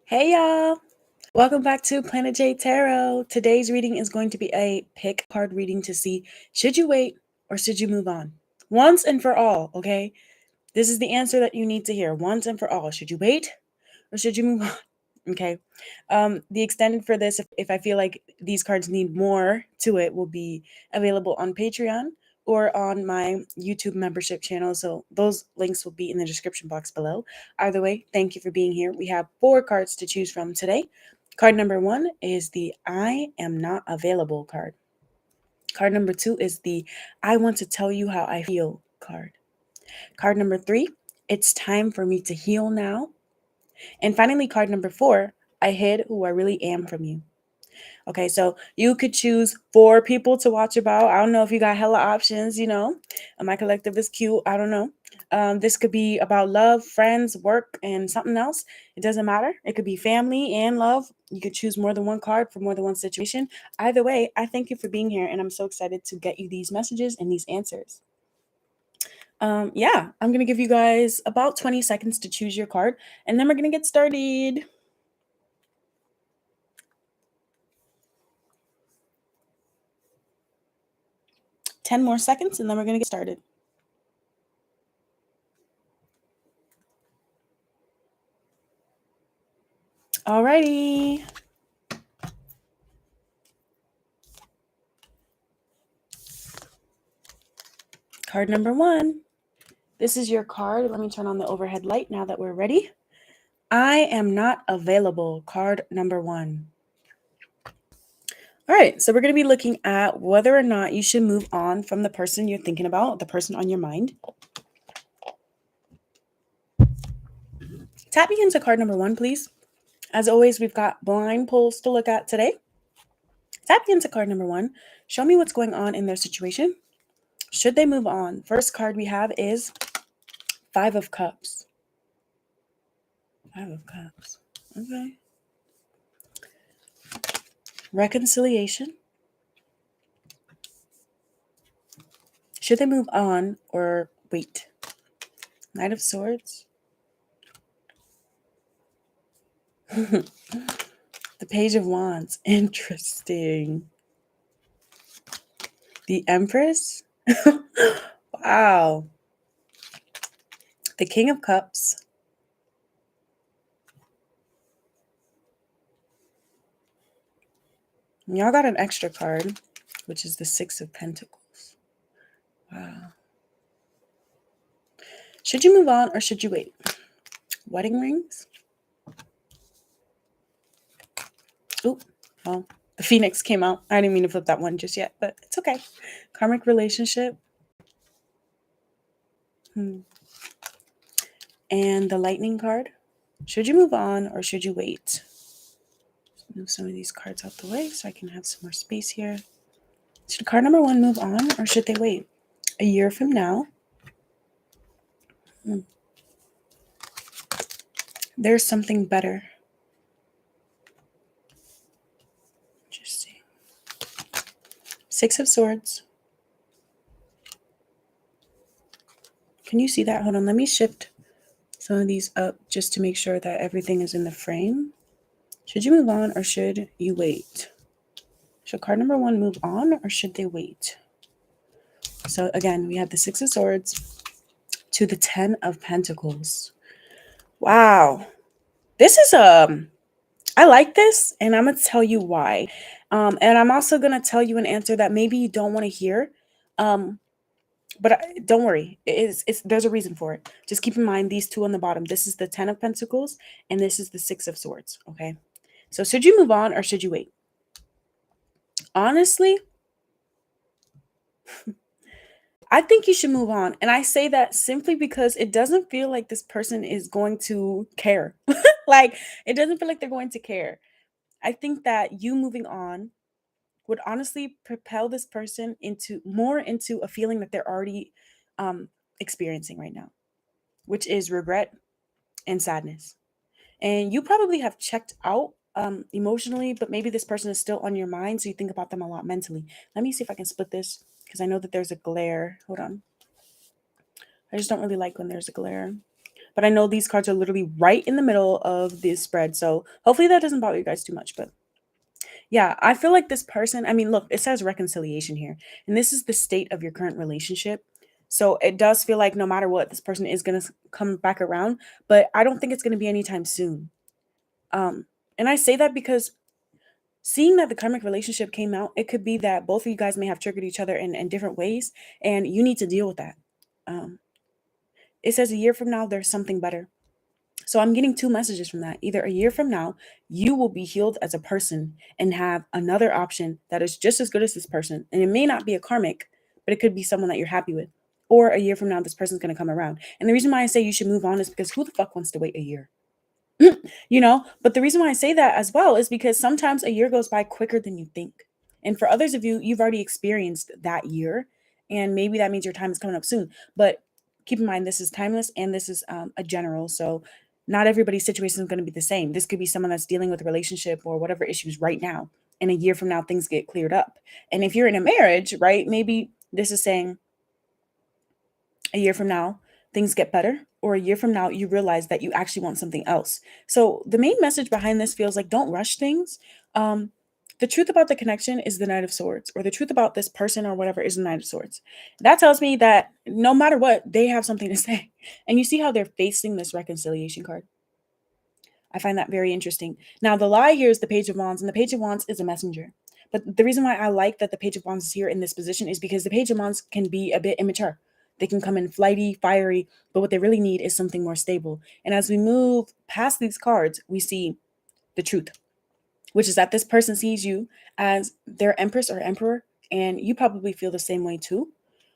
Hey y'all! Welcome back to Planet J Tarot. Today's reading is going to be a pick card reading to see should you wait or should you move on? Once and for all, okay? This is the answer that you need to hear. Once and for all. Should you wait or should you move on? Okay. The extended for this, if I feel like these cards need more to it, will be available on Patreon or on my YouTube membership channel. So those links will be in the description box below. Either way, thank you for being here. We have 4 cards to choose from today. Card number 1 is the I am not available card. Card number 2 is the I want to tell you how I feel card. Card number 3, it's time for me to heal now. And finally, card number 4, I hid who I really am from you. Okay, so you could choose 4 people to watch about. I don't know if you got hella options, My collective is cute. I don't know. This could be about love, friends, work, and something else. It doesn't matter. It could be family and love. You could choose more than one card for more than one situation. Either way, I thank you for being here, and I'm so excited to get you these messages and these answers. Yeah, I'm going to give you guys about 20 seconds to choose your card, and then we're going to get started. 10 more seconds, and then we're going to get started. Alrighty. Card number 1. This is your card. Let me turn on the overhead light now that we're ready. I am not available. Card number 1. All right, so we're going to be looking at whether or not you should move on from the person you're thinking about, the person on your mind. Tap me into card number 1, please. As always, we've got blind pulls to look at today. Tap me into card number 1. Show me what's going on in their situation. Should they move on? First card we have is 5 of Cups. 5 of Cups. Okay. Reconciliation. Should they move on or wait? Knight of Swords. The Page of Wands. Interesting. The Empress. Wow. The King of Cups. And y'all got an extra card, which is the 6 of Pentacles. Wow. Should you move on or should you wait? Wedding rings. Ooh, well, the Phoenix came out. I didn't mean to flip that one just yet, but it's okay. Karmic relationship. And the Lightning card. Should you move on or should you wait? Move some of these cards out the way so I can have some more space here. Should card number 1 move on or should they wait? A year from now. There's something better. Interesting. 6 of Swords. Can you see that? Hold on, let me shift some of these up just to make sure that everything is in the frame. Should you move on or should you wait? Should card number 1 move on or should they wait? So again, we have the 6 of Swords to the 10 of Pentacles. Wow. This is I like this, and I'm going to tell you why. And I'm also going to tell you an answer that maybe you don't want to hear. But don't worry. There's a reason for it. Just keep in mind these 2 on the bottom. This is the 10 of Pentacles, and this is the 6 of Swords, okay? So should you move on or should you wait? Honestly, I think you should move on. And I say that simply because it doesn't feel like this person is going to care. Like, it doesn't feel like they're going to care. I think that you moving on would honestly propel this person into a feeling that they're already experiencing right now, which is regret and sadness. And you probably have checked out emotionally, but maybe this person is still on your mind, so you think about them a lot mentally. Let me see if I can split this because I know that there's a glare. Hold on. I just don't really like when there's a glare. But I know these cards are literally right in the middle of this spread. So hopefully that doesn't bother you guys too much. But yeah, I feel like this person, I mean, look, it says reconciliation here, and this is the state of your current relationship. So it does feel like no matter what, this person is going to come back around, but I don't think it's going to be anytime soon. And I say that because seeing that the karmic relationship came out, it could be that both of you guys may have triggered each other in different ways, and you need to deal with that. Um, it says a year from now, there's something better. So I'm getting two messages from that. Either a year from now, you will be healed as a person and have another option that is just as good as this person. And it may not be a karmic, but it could be someone that you're happy with. Or a year from now, this person's going to come around. And the reason why I say you should move on is because who the fuck wants to wait a year? But the reason why I say that as well is because sometimes a year goes by quicker than you think. And for others of you, you've already experienced that year, and maybe that means your time is coming up soon. But keep in mind, this is timeless and this is a general. So not everybody's situation is going to be the same. This could be someone that's dealing with a relationship or whatever issues right now. And a year from now, things get cleared up. And if you're in a marriage, right, maybe this is saying a year from now, things get better, or a year from now, you realize that you actually want something else. So the main message behind this feels like don't rush things. Um, the truth about the connection is the Knight of Swords, or the truth about this person or whatever is the Knight of Swords. That tells me that no matter what, they have something to say. And you see how they're facing this reconciliation card. I find that very interesting. Now, the lie here is the Page of Wands, and the Page of Wands is a messenger. But the reason why I like that the Page of Wands is here in this position is because the Page of Wands can be a bit immature. They can come in flighty, fiery, but what they really need is something more stable. And as we move past these cards, we see the truth, which is that this person sees you as their empress or emperor, and you probably feel the same way too.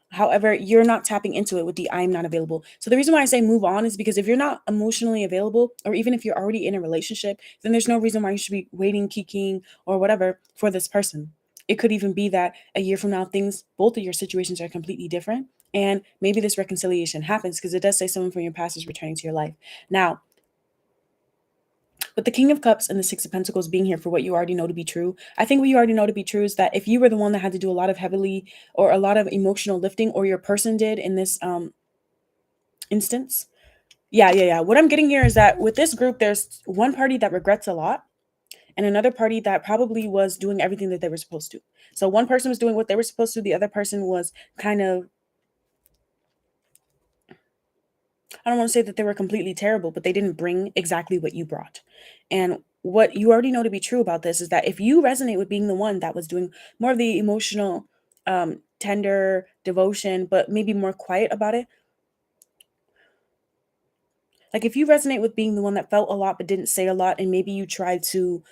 However, you're not tapping into it with the I'm not available. So the reason why I say move on is because if you're not emotionally available, or even if you're already in a relationship, then there's no reason why you should be waiting, kikiing, or whatever for this person. It could even be that a year from now, both of your situations are completely different. And maybe this reconciliation happens because it does say someone from your past is returning to your life. Now, with the King of Cups and the Six of Pentacles being here for what you already know to be true, I think what you already know to be true is that if you were the one that had to do a lot of heavily or a lot of emotional lifting, or your person did in this instance. Yeah. What I'm getting here is that with this group, there's one party that regrets a lot and another party that probably was doing everything that they were supposed to. So one person was doing what they were supposed to. The other person was kind of, I don't want to say that they were completely terrible, but they didn't bring exactly what you brought. And what you already know to be true about this is that if you resonate with being the one that was doing more of the emotional, tender devotion, but maybe more quiet about it, like if you resonate with being the one that felt a lot but didn't say a lot, and maybe you tried to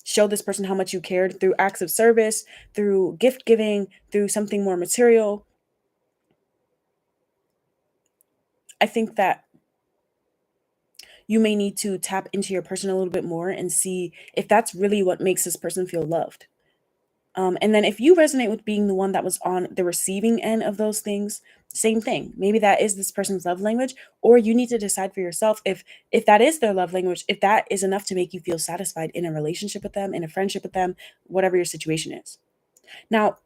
show this person how much you cared through acts of service, through gift giving, through something more material, I think that you may need to tap into your person a little bit more and see if that's really what makes this person feel loved. And then if you resonate with being the one that was on the receiving end of those things, same thing. Maybe that is this person's love language, or you need to decide for yourself if that is their love language, if that is enough to make you feel satisfied in a relationship with them, in a friendship with them, whatever your situation is. Now,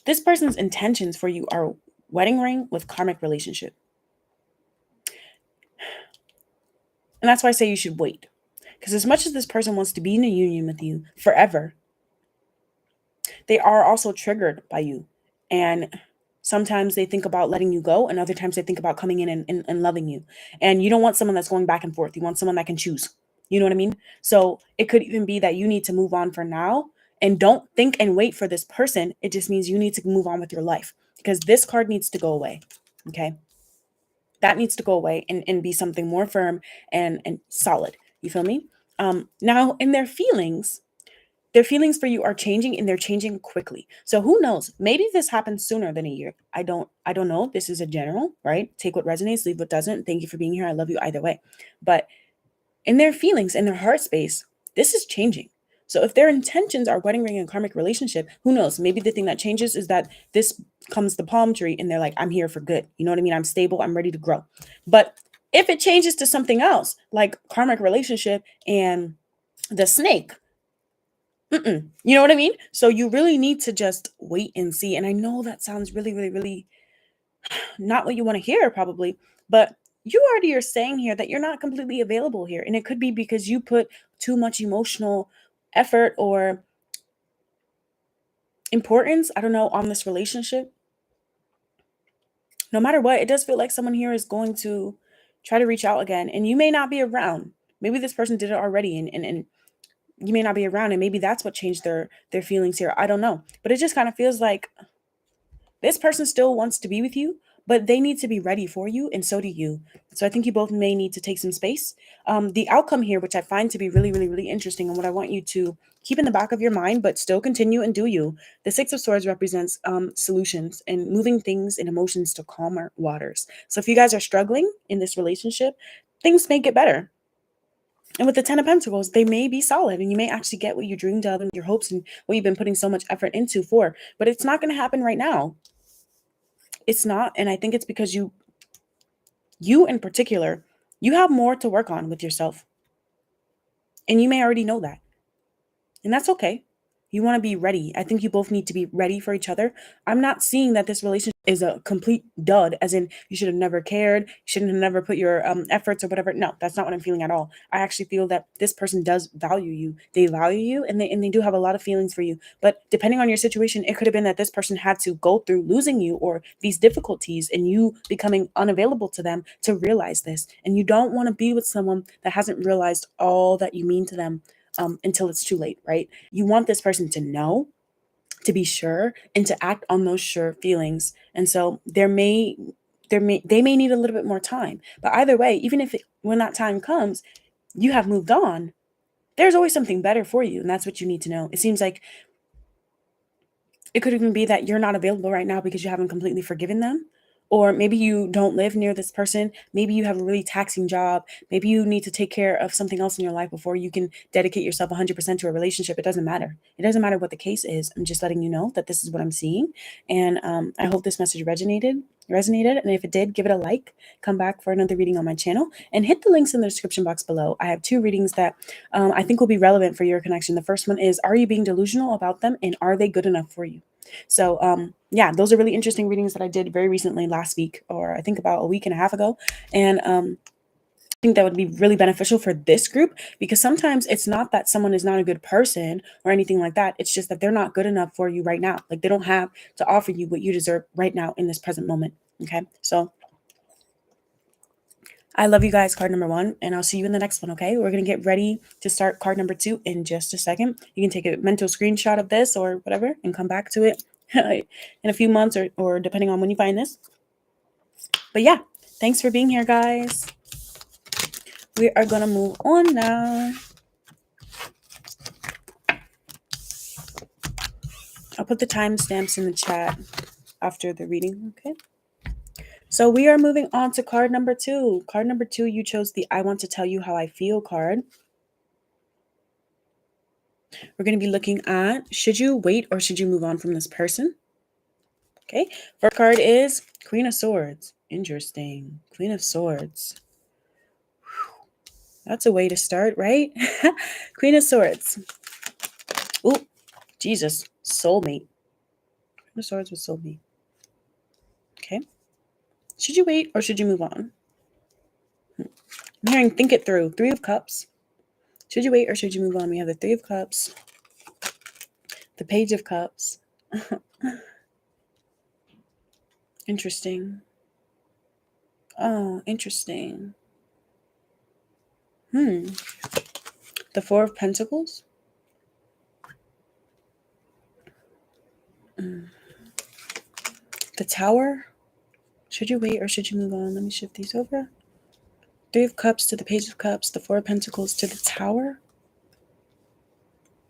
this person's intentions for you are wedding ring with karmic relationship. And that's why I say you should wait. Because as much as this person wants to be in a union with you forever, they are also triggered by you. And sometimes they think about letting you go, and other times they think about coming in and loving you. And you don't want someone that's going back and forth. You want someone that can choose. You know what I mean? So it could even be that you need to move on for now, and don't think and wait for this person. It just means you need to move on with your life, because this card needs to go away. Okay. That needs to go away and be something more firm and solid. You feel me? Now in their feelings for you are changing, and they're changing quickly. So who knows? Maybe this happens sooner than a year. I don't know. This is a general, right? Take what resonates, leave what doesn't. Thank you for being here. I love you either way. But in their feelings, in their heart space, this is changing. So if their intentions are wedding ring and karmic relationship, who knows? Maybe the thing that changes is that this comes the palm tree and they're like, I'm here for good. You know what I mean? I'm stable. I'm ready to grow. But if it changes to something else, like karmic relationship and the snake, you know what I mean? So you really need to just wait and see. And I know that sounds really, really, really not what you want to hear probably, but you already are saying here that you're not completely available here. And it could be because you put too much emotional effort or importance, I don't know, on this relationship. No matter what, it does feel like someone here is going to try to reach out again. And you may not be around. Maybe this person did it already and you may not be around, and maybe that's what changed their feelings here. I don't know. But it just kind of feels like this person still wants to be with you, but they need to be ready for you, and so do you. So I think you both may need to take some space. The outcome here, which I find to be really, really, really interesting, and what I want you to keep in the back of your mind, but still continue and do you. The Six of Swords represents solutions and moving things and emotions to calmer waters. So if you guys are struggling in this relationship, things may get better. And with the Ten of Pentacles, they may be solid and you may actually get what you dreamed of and your hopes and what you've been putting so much effort into for. But it's not going to happen right now. It's not. And I think it's because you in particular, you have more to work on with yourself. And you may already know that. And that's okay. You want to be ready. I think you both need to be ready for each other. I'm not seeing that this relationship is a complete dud, as in you should have never cared, you shouldn't have never put your efforts or whatever. No, that's not what I'm feeling at all. I actually feel that this person does value you. They value you, and they do have a lot of feelings for you. But depending on your situation, it could have been that this person had to go through losing you or these difficulties and you becoming unavailable to them to realize this. And you don't want to be with someone that hasn't realized all that you mean to them until it's too late, right? You want this person to know, to be sure, and to act on those sure feelings. And so they may need a little bit more time. But either way, even if when that time comes, you have moved on, there's always something better for you. And that's what you need to know. It seems like it could even be that you're not available right now because you haven't completely forgiven them. Or maybe you don't live near this person. Maybe you have a really taxing job. Maybe you need to take care of something else in your life before you can dedicate yourself 100% to a relationship. It doesn't matter. It doesn't matter what the case is. I'm just letting you know that this is what I'm seeing. And I hope this message resonated. And if it did, give it a like. Come back for another reading on my channel. And hit the links in the description box below. I have 2 readings that I think will be relevant for your connection. The first one is, are you being delusional about them? And are they good enough for you? So yeah, those are really interesting readings that I did very recently last week, or I think about a week and a half ago. And I think that would be really beneficial for this group, because sometimes it's not that someone is not a good person or anything like that. It's just that they're not good enough for you right now. Like they don't have to offer you what you deserve right now in this present moment. Okay. So I love you guys, card number 1, and I'll see you in the next one, okay? We're going to get ready to start card number 2 in just a second. You can take a mental screenshot of this or whatever and come back to it in a few months or depending on when you find this. But yeah, thanks for being here, guys. We are going to move on now. I'll put the timestamps in the chat after the reading, okay? So we are moving on to card number 2. Card number 2, you chose the I want to tell you how I feel card. We're going to be looking at, should you wait or should you move on from this person? Okay. First card is Queen of Swords. Interesting. Queen of Swords. Whew. That's a way to start, right? Queen of Swords. Oh, Jesus. Soulmate. Queen of Swords with soulmate. Okay. Should you wait or should you move on? I'm hearing think it through. 3 of Cups. Should you wait or should you move on? We have the 3 of Cups. The Page of Cups. Interesting. Oh, interesting. The 4 of Pentacles. The Tower. Should you wait or should you move on? Let me shift these over. 3 of Cups to the Page of Cups. The 4 of Pentacles to the Tower.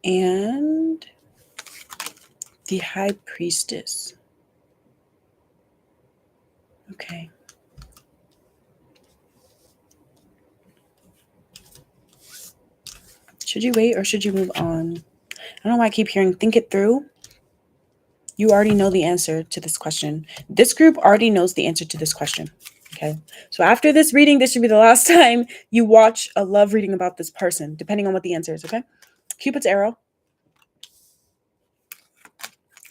And the High Priestess. Okay. Should you wait or should you move on? I don't know why I keep hearing think it through. You already know the answer to this question. This group already knows the answer to this question. Okay. So after this reading, this should be the last time you watch a love reading about this person, depending on what the answer is. Okay. Cupid's arrow.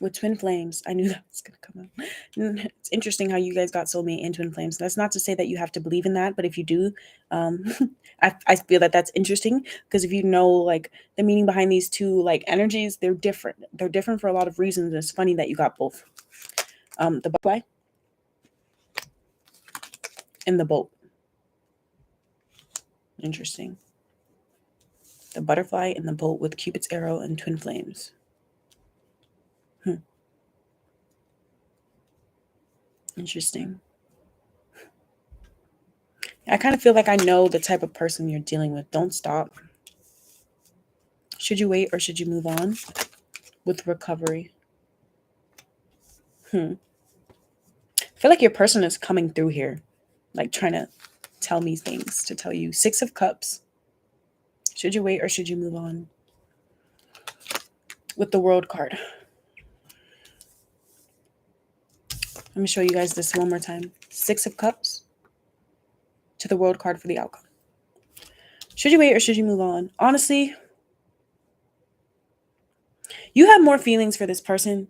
with twin flames. I knew that was going to come out. It's interesting how you guys got soulmate and twin flames. That's not to say that you have to believe in that, but if you do, I feel that that's interesting, because if you know like the meaning behind these two like energies, they're different. They're different for a lot of reasons. It's funny that you got both. The butterfly and the bolt. Interesting. The butterfly and the bolt with Cupid's arrow and twin flames. Interesting. I kind of feel like I know the type of person you're dealing with. Don't stop. Should you wait or should you move on with recovery? I feel like your person is coming through here, like trying to tell me things, to tell you. 6 of Cups. Should you wait or should you move on? With the World card. Let me show you guys this one more time. 6 of Cups to the World card for the outcome. Should you wait or should you move on? Honestly, you have more feelings for this person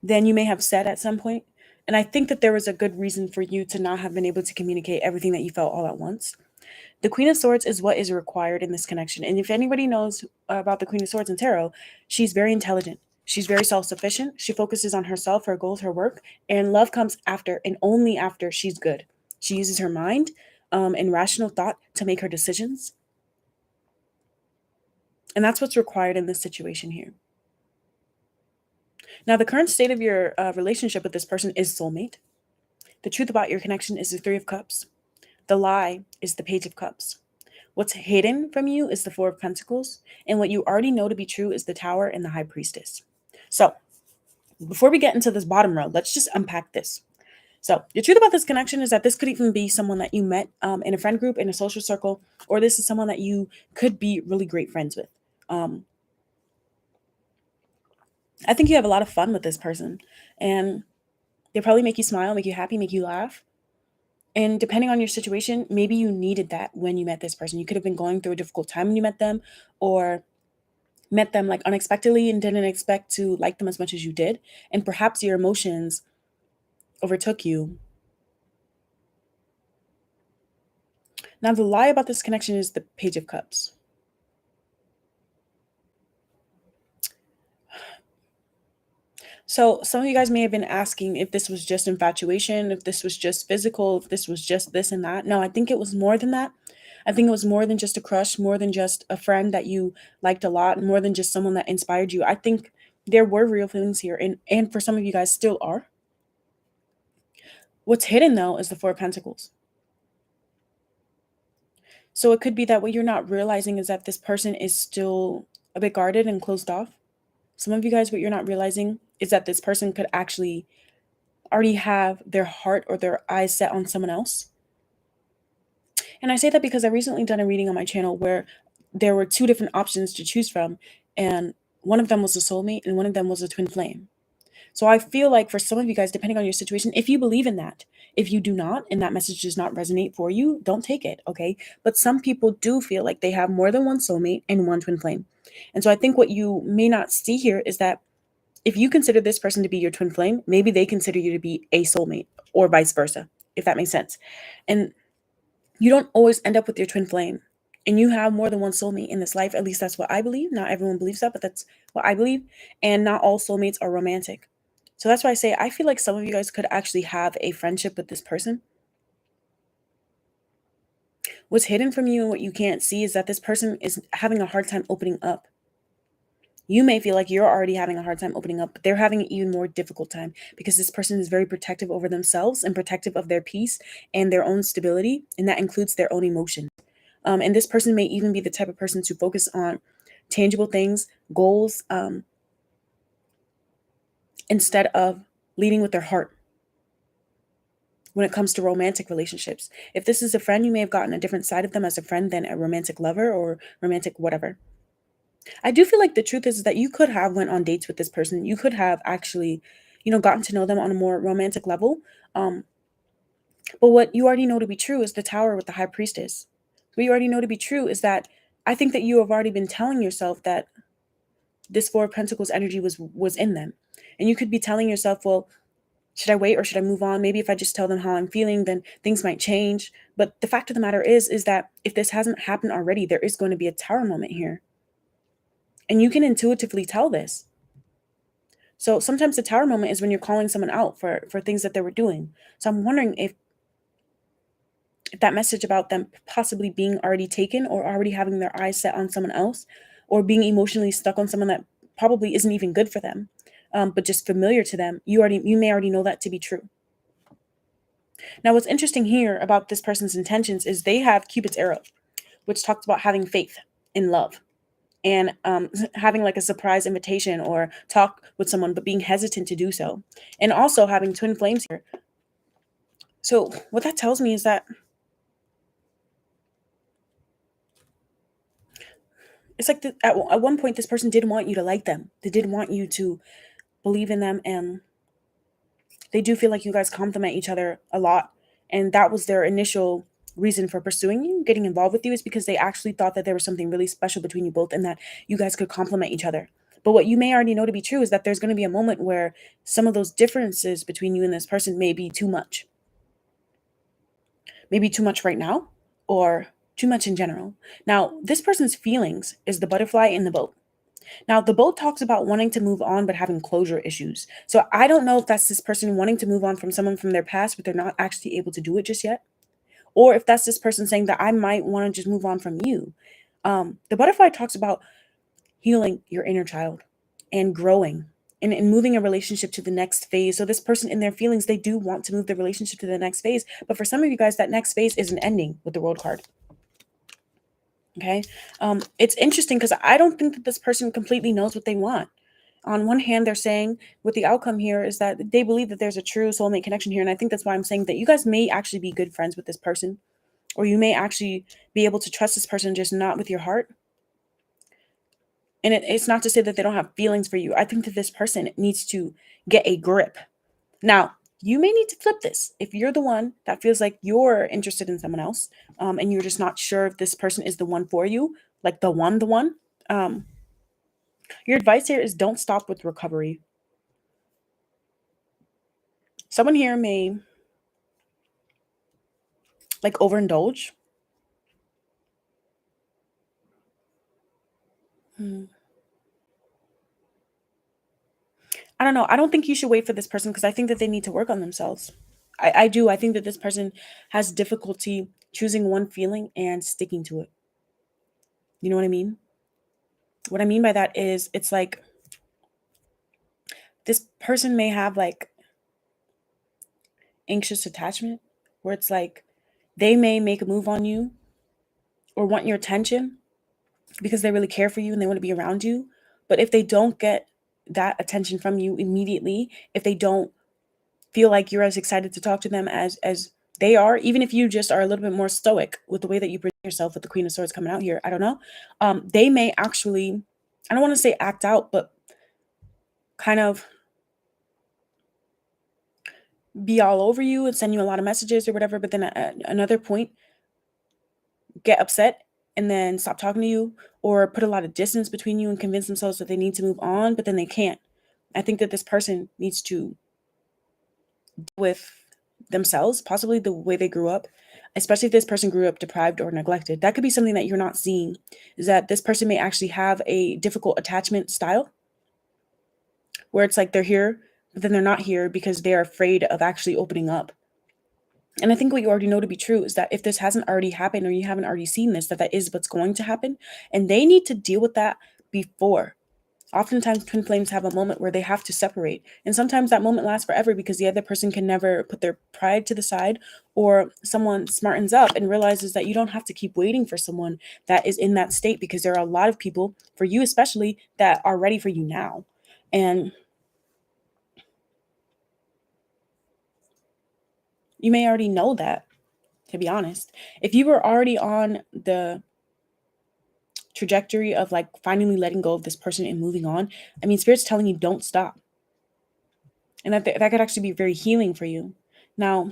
than you may have said at some point. And I think that there was a good reason for you to not have been able to communicate everything that you felt all at once. The Queen of Swords is what is required in this connection. And if anybody knows about the Queen of Swords in tarot, she's very intelligent. She's very self-sufficient. She focuses on herself, her goals, her work, and love comes after and only after she's good. She uses her mind and rational thought to make her decisions. And that's what's required in this situation here. Now, the current state of your relationship with this person is soulmate. The truth about your connection is the 3 of Cups. The lie is the Page of Cups. What's hidden from you is the 4 of Pentacles. And what you already know to be true is the Tower and the High Priestess. So before we get into this bottom row, let's just unpack this. So the truth about this connection is that this could even be someone that you met in a friend group, in a social circle, or this is someone that you could be really great friends with. I think you have a lot of fun with this person, and they probably make you smile, make you happy, make you laugh. And depending on your situation, maybe you needed that when you met this person. You could have been going through a difficult time when you met them, or met them like unexpectedly and didn't expect to like them as much as you did. And perhaps your emotions overtook you. Now, the lie about this connection is the Page of Cups. So some of you guys may have been asking if this was just infatuation, if this was just physical, if this was just this and that. No, I think it was more than that. I think it was more than just a crush, more than just a friend that you liked a lot, more than just someone that inspired you. I think there were real feelings here, and for some of you guys still are. What's hidden, though, is the 4 of Pentacles. So it could be that what you're not realizing is that this person is still a bit guarded and closed off. Some of you guys, what you're not realizing is that this person could actually already have their heart or their eyes set on someone else. And I say that because I recently done a reading on my channel where there were 2 different options to choose from, and one of them was a soulmate and one of them was a twin flame. So I feel like for some of you guys, depending on your situation, if you believe in that, if you do not, and that message does not resonate for you, don't take it, okay? But some people do feel like they have more than one soulmate and one twin flame. And so I think what you may not see here is that if you consider this person to be your twin flame, maybe they consider you to be a soulmate, or vice versa, if that makes sense. And you don't always end up with your twin flame. And you have more than one soulmate in this life. At least that's what I believe. Not everyone believes that, but that's what I believe. And not all soulmates are romantic. So that's why I say I feel like some of you guys could actually have a friendship with this person. What's hidden from you and what you can't see is that this person is having a hard time opening up. You may feel like you're already having a hard time opening up, but they're having an even more difficult time because this person is very protective over themselves and protective of their peace and their own stability, and that includes their own emotions. And this person may even be the type of person to focus on tangible things, goals, instead of leading with their heart when it comes to romantic relationships. If this is a friend, you may have gotten a different side of them as a friend than a romantic lover or romantic whatever. I do feel like the truth is that you could have went on dates with this person. You could have actually, gotten to know them on a more romantic level. But what you already know to be true is the Tower with the High Priestess. What you already know to be true is that I think that you have already been telling yourself that this 4 of Pentacles energy was in them. And you could be telling yourself, well, should I wait or should I move on? Maybe if I just tell them how I'm feeling, then things might change. But the fact of the matter is that if this hasn't happened already, there is going to be a tower moment here. And you can intuitively tell this. So sometimes the tower moment is when you're calling someone out for things that they were doing. So I'm wondering if that message about them possibly being already taken or already having their eyes set on someone else or being emotionally stuck on someone that probably isn't even good for them, but just familiar to them, you may already know that to be true. Now, what's interesting here about this person's intentions is they have Cupid's arrow, which talks about having faith in love and having like a surprise invitation or talk with someone, but being hesitant to do so. And also having twin flames here. So what that tells me is that it's like at one point, this person did want you to like them. They did want you to believe in them. And they do feel like you guys complement each other a lot. And that was their initial reason for pursuing you, getting involved with you, is because they actually thought that there was something really special between you both and that you guys could complement each other. But what you may already know to be true is that there's going to be a moment where some of those differences between you and this person may be too much. Maybe too much right now or too much in general. Now, this person's feelings is the butterfly in the boat. Now, the boat talks about wanting to move on, but having closure issues. So I don't know if that's this person wanting to move on from someone from their past, but they're not actually able to do it just yet. Or if that's this person saying that I might want to just move on from you. The butterfly talks about healing your inner child and growing and moving a relationship to the next phase. So this person in their feelings, they do want to move the relationship to the next phase. But for some of you guys, that next phase isn't ending with the World card. Okay. It's interesting because I don't think that this person completely knows what they want. On one hand, they're saying with the outcome here is that they believe that there's a true soulmate connection here. And I think that's why I'm saying that you guys may actually be good friends with this person, or you may actually be able to trust this person, just not with your heart. And it's not to say that they don't have feelings for you. I think that this person needs to get a grip. Now, you may need to flip this. If you're the one that feels like you're interested in someone else, and you're just not sure if this person is the one for you, like the one, your advice here is don't stop with recovery. Someone here may like overindulge. Hmm. I don't know. I don't think you should wait for this person because I think that they need to work on themselves. I do. I think that this person has difficulty choosing one feeling and sticking to it. You know what I mean? What I mean by that is it's like this person may have like anxious attachment where it's like they may make a move on you or want your attention because they really care for you and they want to be around you. But if they don't get that attention from you immediately, if they don't feel like you're as excited to talk to them as they are, even if you just are a little bit more stoic with the way that you present yourself with the Queen of Swords coming out here, I don't know. They may actually, I don't want to say act out, but kind of be all over you and send you a lot of messages or whatever. But then at another point, get upset and then stop talking to you or put a lot of distance between you and convince themselves that they need to move on, but then they can't. I think that this person needs to deal with themselves, possibly the way they grew up, especially if this person grew up deprived or neglected. That could be something that you're not seeing, is that this person may actually have a difficult attachment style where it's like they're here, but then they're not here because they're afraid of actually opening up. And I think what you already know to be true is that if this hasn't already happened or you haven't already seen this, that is what's going to happen. And they need to deal with that before. Oftentimes, twin flames have a moment where they have to separate. And sometimes that moment lasts forever because the other person can never put their pride to the side, or someone smartens up and realizes that you don't have to keep waiting for someone that is in that state, because there are a lot of people, for you especially, that are ready for you now. And you may already know that, to be honest. If you were already on the trajectory of like finally letting go of this person and moving on, I mean, Spirit's telling you don't stop. And that could actually be very healing for you. Now,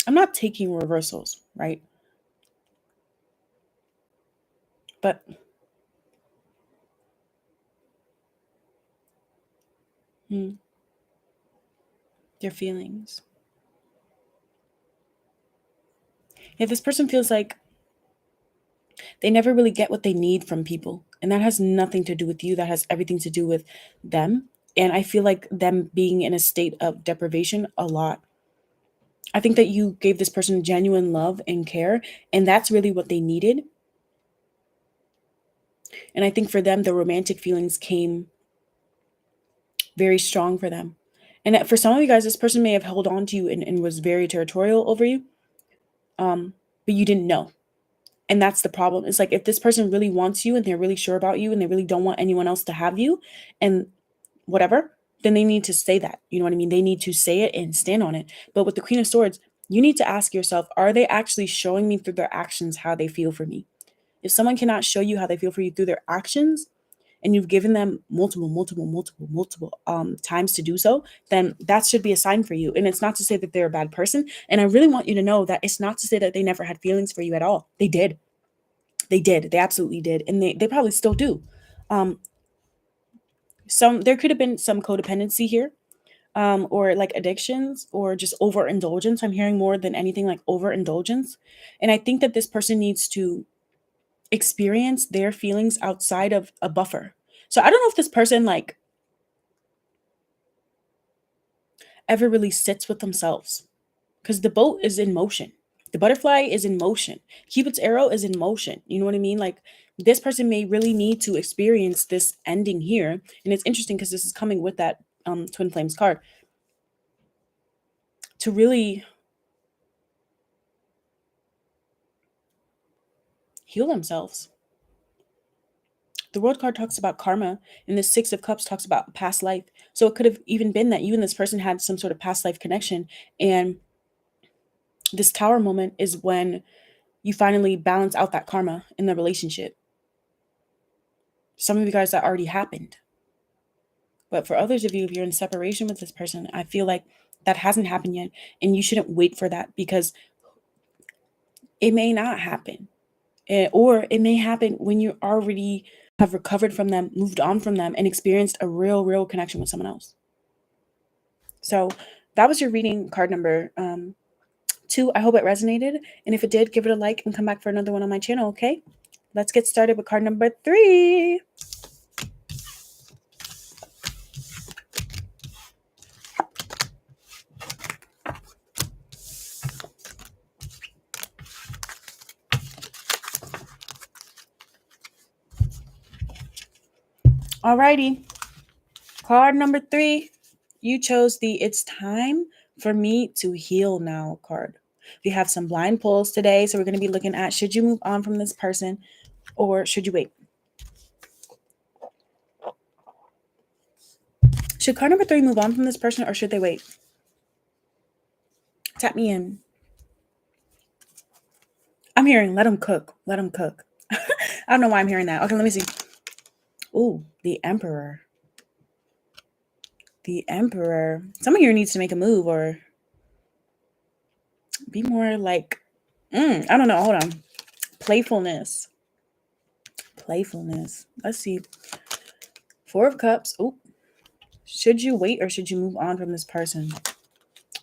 I'm not taking reversals, right? But Their feelings. Yeah, this person feels like they never really get what they need from people. And that has nothing to do with you. That has everything to do with them. And I feel like them being in a state of deprivation a lot. I think that you gave this person genuine love and care, and that's really what they needed. And I think for them, the romantic feelings came very strong for them. And for some of you guys, this person may have held on to you and was very territorial over you, but you didn't know. And that's the problem. It's like if this person really wants you and they're really sure about you and they really don't want anyone else to have you and whatever, then they need to say that. You know what I mean? They need to say it and stand on it. But with the Queen of Swords, you need to ask yourself, are they actually showing me through their actions how they feel for me? If someone cannot show you how they feel for you through their actions, and you've given them multiple times to do so, then that should be a sign for you. And it's not to say that they're a bad person. And I really want you to know that it's not to say that they never had feelings for you at all. They did. They did. They absolutely did. And they probably still do. There could have been some codependency here, or like addictions or just overindulgence. I'm hearing more than anything like overindulgence. And I think that this person needs to experience their feelings outside of a buffer. So I don't know if this person like ever really sits with themselves, because the boat is in motion. The butterfly is in motion. Cupid's arrow is in motion. You know what I mean? Like this person may really need to experience this ending here. And it's interesting because this is coming with that Twin Flames card to really heal themselves. The World card talks about karma, and the Six of Cups talks about past life. So it could have even been that you and this person had some sort of past life connection. And this Tower moment is when you finally balance out that karma in the relationship. Some of you guys, that already happened. But for others of you, if you're in separation with this person, I feel like that hasn't happened yet. And you shouldn't wait for that, because it may not happen. Or it may happen when you already have recovered from them, moved on from them, and experienced a real connection with someone else. So that was your reading, card number 2. I hope it resonated. And if it did, give it a like and come back for another one on my channel, okay? Let's get started with card number 3. Alrighty. Card number 3. You chose the "It's time for me to heal now" card. We have some blind pulls today, so we're going to be looking at, should you move on from this person or should you wait? Should card number 3 move on from this person or should they wait? Tap me in. I'm hearing let them cook. Let them cook. I don't know why I'm hearing that. Okay, let me see. Ooh, the Emperor. The Emperor. Someone here needs to make a move or be more like, I don't know. Hold on. Playfulness. Playfulness. Let's see. 4 of Cups. Ooh. Should you wait or should you move on from this person?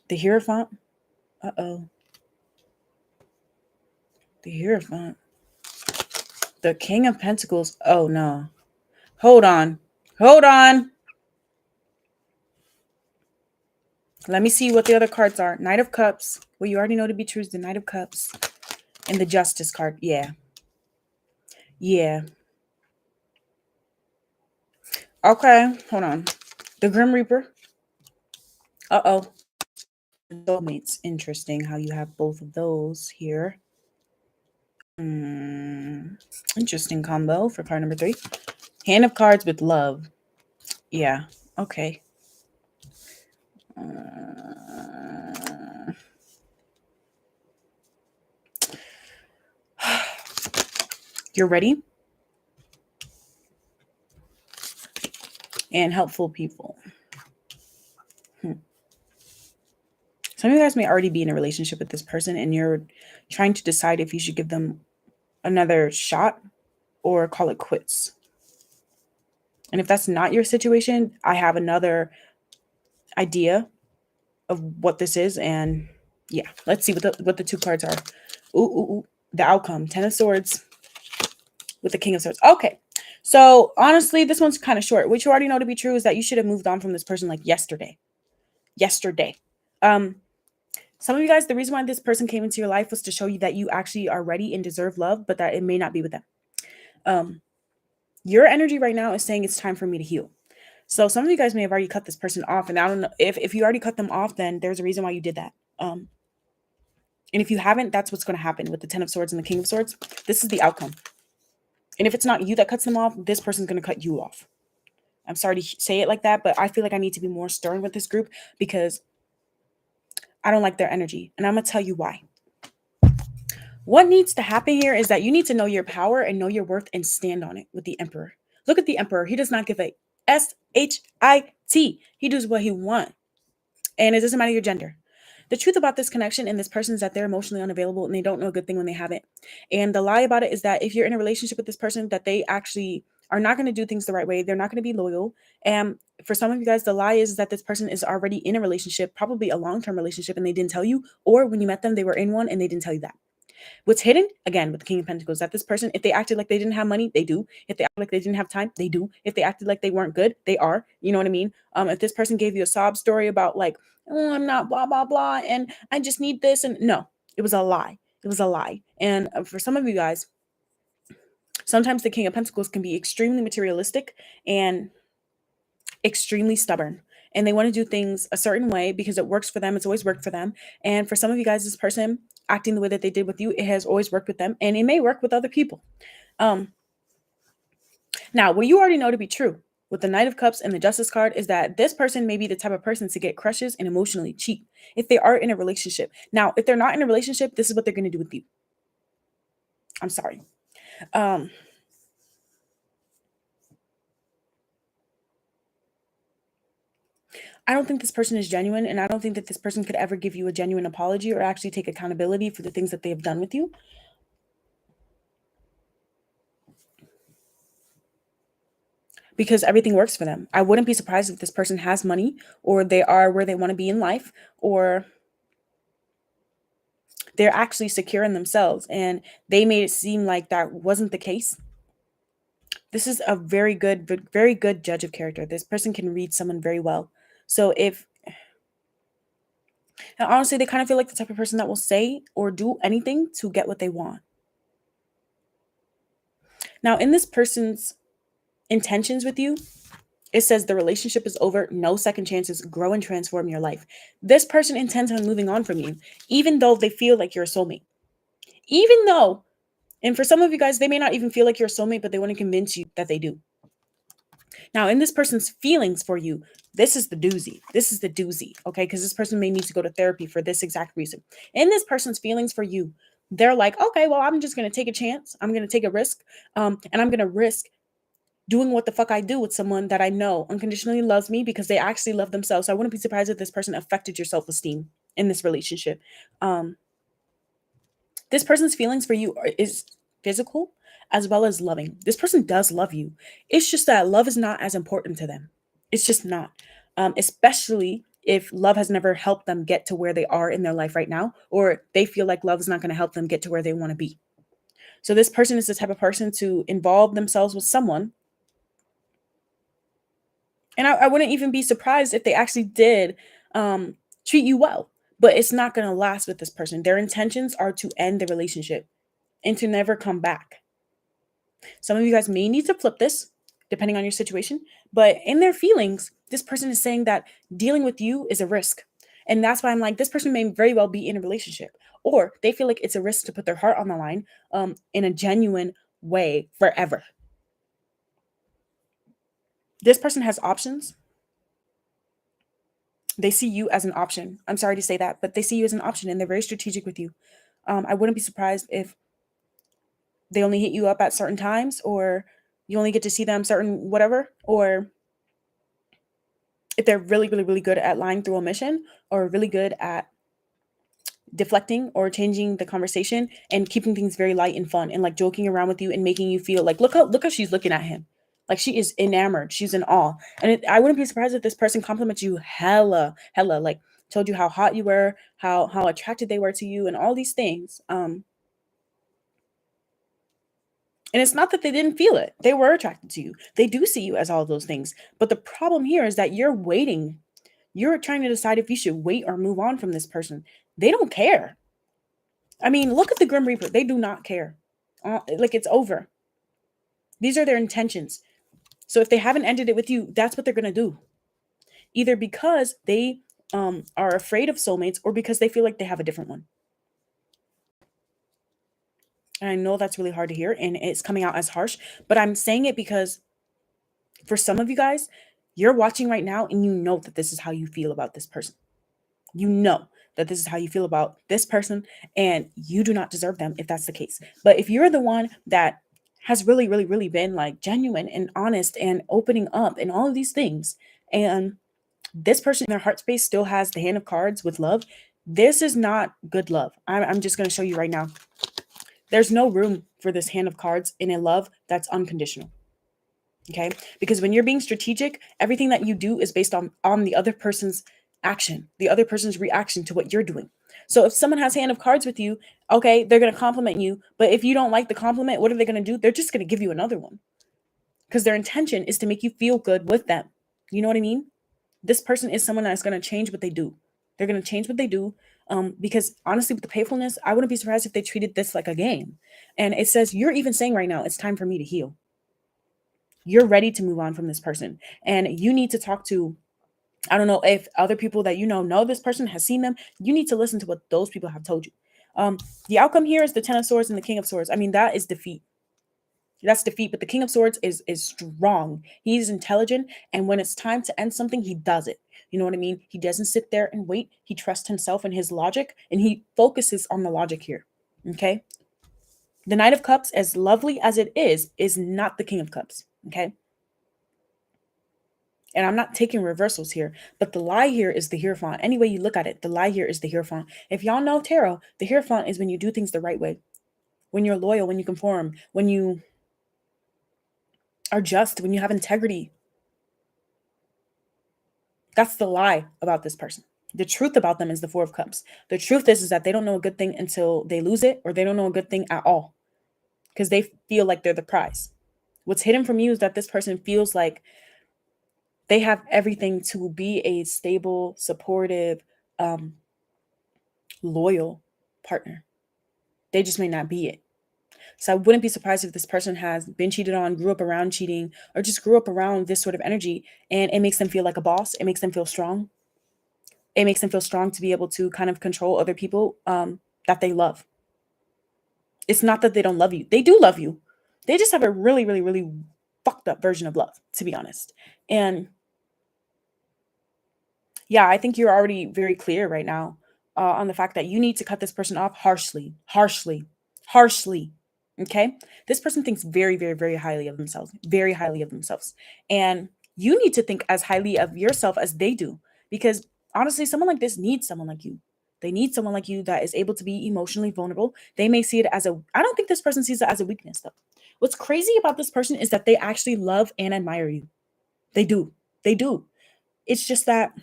The Hierophant. Uh-oh. The Hierophant. The King of Pentacles. Oh, no. Hold on. Hold on. Let me see what the other cards are. Knight of Cups. Well, you already know to be true is the Knight of Cups. And the Justice card. Yeah. Yeah. Okay. Hold on. The Grim Reaper. Uh-oh. Soulmates. Interesting how you have both of those here. Interesting combo for card number 3. Hand of Cards with Love. Yeah. Okay. You're ready? And helpful people. Some of you guys may already be in a relationship with this person and you're trying to decide if you should give them another shot or call it quits. And if that's not your situation, I have another idea of what this is. And yeah, let's see what the two cards are. Ooh, the outcome. 10 of Swords with the King of Swords. Okay. So honestly, this one's kind of short. What you already know to be true is that you should have moved on from this person like yesterday. Some of you guys, the reason why this person came into your life was to show you that you actually are ready and deserve love, but that it may not be with them. Your energy right now is saying it's time for me to heal. So some of you guys may have already cut this person off, and I don't know if you already cut them off, then there's a reason why you did that. And if you haven't, that's what's going to happen with the 10 of Swords and the King of Swords. This is the outcome. And if it's not you that cuts them off, this person's going to cut you off. I'm sorry to say it like that, but I feel like I need to be more stern with this group because I don't like their energy. And I'm going to tell you why. What needs to happen here is that you need to know your power and know your worth and stand on it with the Emperor. Look at the Emperor. He does not give a S-H-I-T. He does what he wants. And it doesn't matter your gender. The truth about this connection and this person is that they're emotionally unavailable and they don't know a good thing when they have it. And the lie about it is that if you're in a relationship with this person, that they actually are not going to do things the right way. They're not going to be loyal. And for some of you guys, the lie is that this person is already in a relationship, probably a long-term relationship, and they didn't tell you. Or when you met them, they were in one and they didn't tell you that. What's hidden, again, with the King of Pentacles, that this person, if they acted like they didn't have money, they do. If they acted like they didn't have time, they do. If they acted like they weren't good, they are. You know what I mean? If this person gave you a sob story about like, oh, I'm not blah, blah, blah, and I just need this. And no, it was a lie. It was a lie. And for some of you guys, sometimes the King of Pentacles can be extremely materialistic and extremely stubborn. And they want to do things a certain way because it works for them. It's always worked for them. And for some of you guys, this person acting the way that they did with you, it has always worked with them. And it may work with other people. Now, what you already know to be true with the Knight of Cups and the Justice card is that this person may be the type of person to get crushes and emotionally cheat if they are in a relationship. Now, if they're not in a relationship, this is what they're going to do with you. I'm sorry. I don't think this person is genuine, and I don't think that this person could ever give you a genuine apology or actually take accountability for the things that they have done with you. Because everything works for them. I wouldn't be surprised if this person has money or they are where they want to be in life, or they're actually secure in themselves and they made it seem like that wasn't the case. This is a very good judge of character. This person can read someone very well. So and honestly, they kind of feel like the type of person that will say or do anything to get what they want. Now, in this person's intentions with you, it says the relationship is over, no second chances, grow and transform your life. This person intends on moving on from you, even though they feel like you're a soulmate. Even though, and for some of you guys, they may not even feel like you're a soulmate, but they want to convince you that they do. Now, in this person's feelings for you, this is the doozy. This is the doozy, okay? Because this person may need to go to therapy for this exact reason. In this person's feelings for you, they're like, okay, well, I'm just going to take a chance. I'm going to take a risk, and I'm going to risk doing what the fuck I do with someone that I know unconditionally loves me because they actually love themselves. So I wouldn't be surprised if this person affected your self-esteem in this relationship. This person's feelings for you is physical as well as loving. This person does love you. It's just that love is not as important to them. It's just not. Especially if love has never helped them get to where they are in their life right now, or they feel like love is not going to help them get to where they want to be. So this person is the type of person to involve themselves with someone. And I wouldn't even be surprised if they actually did treat you well, but it's not going to last with this person. Their intentions are to end the relationship and to never come back. Some of you guys may need to flip this depending on your situation, but in their feelings, this person is saying that dealing with you is a risk. And that's why I'm like, this person may very well be in a relationship, or they feel like it's a risk to put their heart on the line in a genuine way forever. This person has options. They see you as an option. I'm sorry to say that, but they see you as an option and they're very strategic with you. I wouldn't be surprised if they only hit you up at certain times, or you only get to see them certain whatever, or if they're really, really, really good at lying through omission, or really good at deflecting or changing the conversation and keeping things very light and fun and like joking around with you and making you feel like, look how she's looking at him. Like she is enamored. She's in awe. And I wouldn't be surprised if this person compliments you hella, like told you how hot you were, how attracted they were to you, and all these things. And it's not that they didn't feel it. They were attracted to you. They do see you as all those things. But the problem here is that you're waiting. You're trying to decide if you should wait or move on from this person. They don't care. I mean, look at the Grim Reaper. They do not care. Like it's over. These are their intentions. So if they haven't ended it with you, that's what they're going to do. Either because they are afraid of soulmates or because they feel like they have a different one. And I know that's really hard to hear and it's coming out as harsh, but I'm saying it because for some of you guys, you're watching right now and you know that this is how you feel about this person. You know that this is how you feel about this person and you do not deserve them if that's the case. But if you're the one that has really been like genuine and honest and opening up and all of these things, and this person in their heart space still has the hand of cards with love, this is not good love. I'm just going to show you right now. There's no room for this hand of cards in a love that's unconditional. Okay? Because when you're being strategic, everything that you do is based on the other person's action, the other person's reaction to what you're doing. So if someone has hand of cards with you, okay, they're going to compliment you, but if you don't like the compliment, what are they going to do? They're just going to give you another one. Because their intention is to make you feel good with them. You know what I mean? This person is someone that's going to change what they do. They're going to change what they do. Because honestly, with the playfulness, I wouldn't be surprised if they treated this like a game. And it says, you're even saying right now, it's time for me to heal. You're ready to move on from this person. And you need to talk to, I don't know if other people that you know this person, has seen them. You need to listen to what those people have told you. The outcome here is the Ten of Swords and the King of Swords. I mean, that is defeat. That's defeat. But the King of Swords is strong. He's intelligent. And when it's time to end something, he does it. You know what I mean? He doesn't sit there and wait. He trusts himself and his logic, and he focuses on the logic here. Okay? The Knight of Cups, as lovely as it is not the King of Cups. Okay? And I'm not taking reversals here, but the lie here is the Hierophant. Any way you look at it, the lie here is the Hierophant. If y'all know tarot, the Hierophant is when you do things the right way, when you're loyal, when you conform, when you are just, when you have integrity. That's the lie about this person. The truth about them is the Four of Cups. The truth is that they don't know a good thing until they lose it, or they don't know a good thing at all because they feel like they're the prize. What's hidden from you is that this person feels like they have everything to be a stable, supportive, loyal partner. They just may not be it. So I wouldn't be surprised if this person has been cheated on, grew up around cheating, or just grew up around this sort of energy, and it makes them feel like a boss. It makes them feel strong. It makes them feel strong to be able to kind of control other people that they love. It's not that they don't love you. They do love you. They just have a really fucked up version of love, to be honest. And yeah, I think you're already very clear right now on the fact that you need to cut this person off harshly. Okay? This person thinks very highly of themselves, very highly of themselves. And you need to think as highly of yourself as they do. Because honestly, someone like this needs someone like you. They need someone like you that is able to be emotionally vulnerable. They may see it as I don't think this person sees it as a weakness, though. What's crazy about this person is that they actually love and admire you. They do. They do. It's just that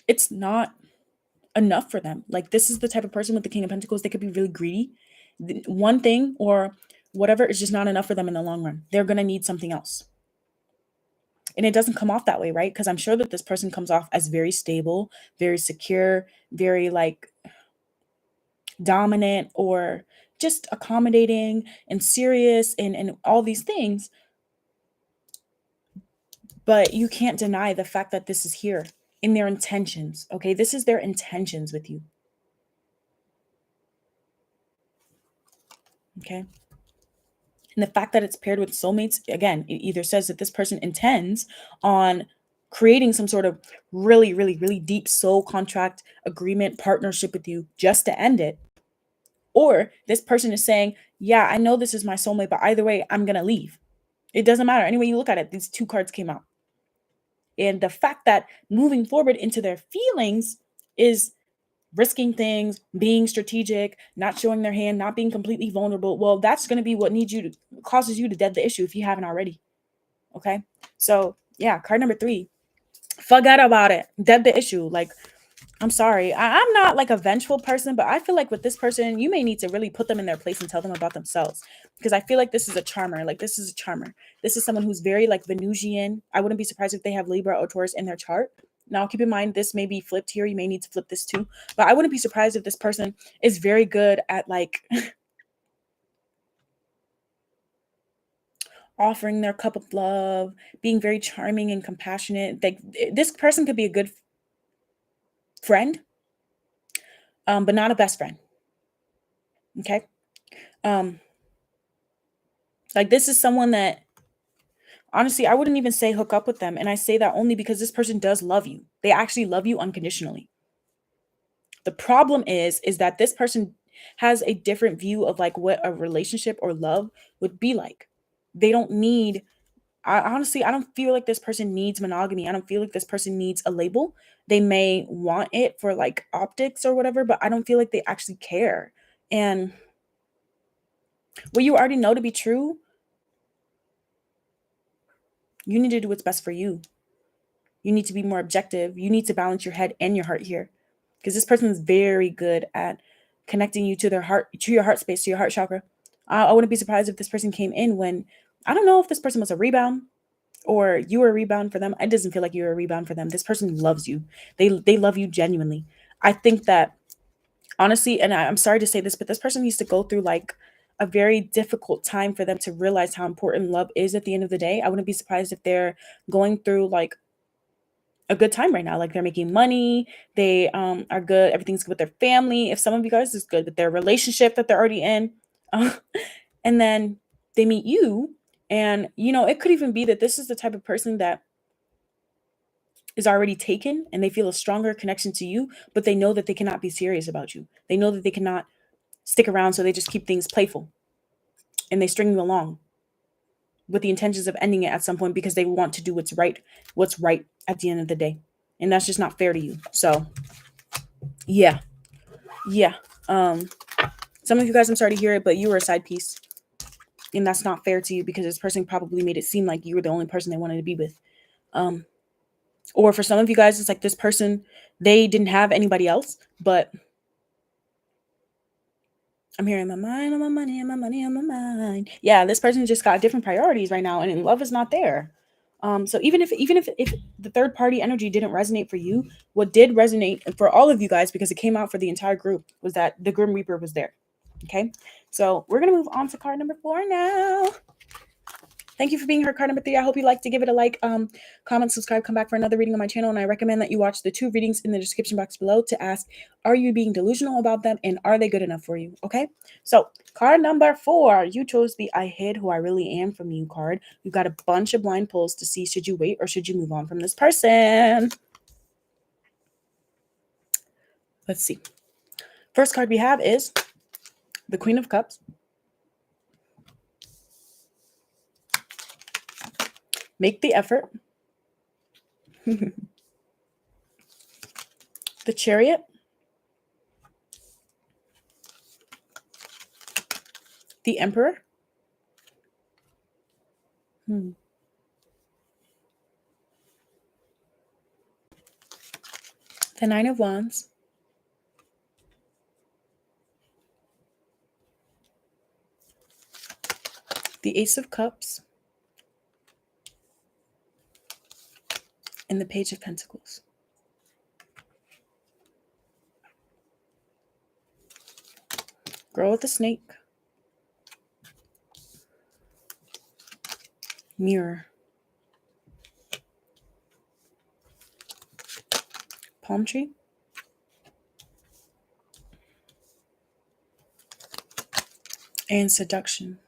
it's not enough for them. Like, this is the type of person with the King of Pentacles. They could be really greedy. One thing or whatever is just not enough for them in the long run. They're going to need something else. And it doesn't come off that way, right? Because I'm sure that this person comes off as very stable, very secure, very like dominant, or just accommodating and serious and all these things. But you can't deny the fact that this is here in their intentions. Okay, this is their intentions with you. Okay. And the fact that it's paired with soulmates, again, it either says that this person intends on creating some sort of really deep soul contract, agreement, partnership with you just to end it. Or this person is saying, yeah, I know this is my soulmate, but either way, I'm going to leave. It doesn't matter. Any way you look at it, these two cards came out. And the fact that moving forward into their feelings is risking things, being strategic, not showing their hand, not being completely vulnerable. Well, that's going to be what causes you to dead the issue if you haven't already. Okay. So yeah, card number 3, forget about it. Dead the issue. Like, I'm sorry. I'm not like a vengeful person, but I feel like with this person, you may need to really put them in their place and tell them about themselves. Because I feel like this is a charmer. Like, this is a charmer. This is someone who's very like Venusian. I wouldn't be surprised if they have Libra or Taurus in their chart. Now, keep in mind, this may be flipped here. You may need to flip this too. But I wouldn't be surprised if this person is very good at like offering their cup of love, being very charming and compassionate. Like, this person could be a good friend, but not a best friend. Okay. Like, this is someone that honestly, I wouldn't even say hook up with them. And I say that only because this person does love you. They actually love you unconditionally. The problem is that this person has a different view of like what a relationship or love would be like. They don't need, I don't feel like this person needs monogamy. I don't feel like this person needs a label. They may want it for like optics or whatever, but I don't feel like they actually care. And what you already know to be true, you need to do what's best for you. You need to be more objective. You need to balance your head and your heart here, because this person is very good at connecting you to their heart, to your heart space, to your heart chakra. I wouldn't be surprised if this person came in when, I don't know if this person was a rebound or you were a rebound for them. It doesn't feel like you're a rebound for them. This person loves you. They love you genuinely. I think that honestly, and I'm sorry to say this, but this person needs to go through like a very difficult time for them to realize how important love is at the end of the day. I wouldn't be surprised if they're going through like a good time right now. Like, they're making money, they are good, everything's good with their family. If some of you guys is good with their relationship that they're already in, uh, and then they meet you, and it could even be that this is the type of person that is already taken and they feel a stronger connection to you, but they know that they cannot be serious about you. They know that they cannot stick around, so they just keep things playful and they string you along with the intentions of ending it at some point because they want to do what's right at the end of the day. And that's just not fair to you. So yeah. Some of you guys, I'm sorry to hear it, but you were a side piece. And that's not fair to you because this person probably made it seem like you were the only person they wanted to be with. Or for some of you guys, it's like this person, they didn't have anybody else, but I'm hearing my mind on my money and my money on my mind. Yeah, this person just got different priorities right now, and love is not there. So even if the third party energy didn't resonate for you, what did resonate for all of you guys, because it came out for the entire group, was that the Grim Reaper was there. Okay, so we're gonna move on to card number 4 now. Thank you for being here, card number 3. I hope you like to give it a like, comment, subscribe, come back for another reading on my channel. And I recommend that you watch the 2 readings in the description box below to ask, are you being delusional about them and are they good enough for you? Okay, so card number 4, you chose the I hid who I really am from you card. You got a bunch of blind pulls to see, should you wait or should you move on from this person? Let's see. First card we have is the Queen of Cups. Make the effort. The Chariot. The Emperor. The 9 of Wands. The Ace of Cups. And the Page of Pentacles. Girl with the Snake. Mirror. Palm Tree. And Seduction.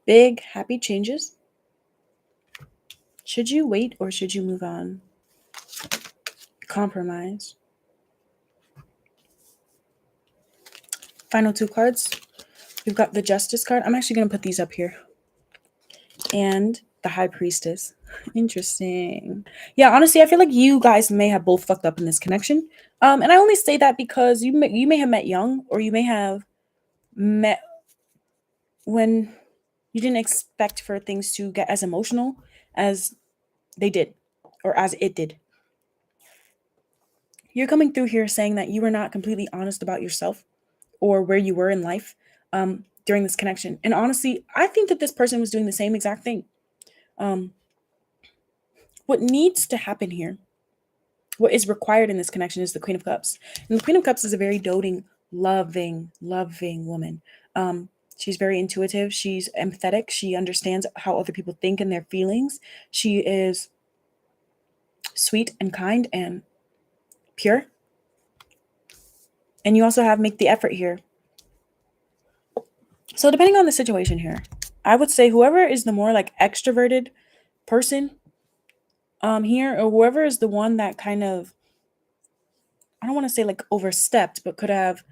Big, happy changes. Should you wait or should you move on? Compromise. Final 2 cards. We've got the Justice card. I'm actually going to put these up here. And The High Priestess. Interesting. Yeah, honestly, I feel like you guys may have both fucked up in this connection. And I only say that because you may have met young, or you may have met when you didn't expect for things to get as emotional as they did, or as it did. You're coming through here saying that you were not completely honest about yourself or where you were in life during this connection. And honestly, I think that this person was doing the same exact thing. Um, what needs to happen here, what is required in this connection, is the Queen of Cups. And the Queen of Cups is a very doting, loving woman. She's very intuitive. She's empathetic. She understands how other people think and their feelings. She is sweet and kind and pure. And you also have make the effort here. So depending on the situation here, I would say whoever is the more like extroverted person here, or whoever is the one that kind of, I don't want to say like overstepped, but could have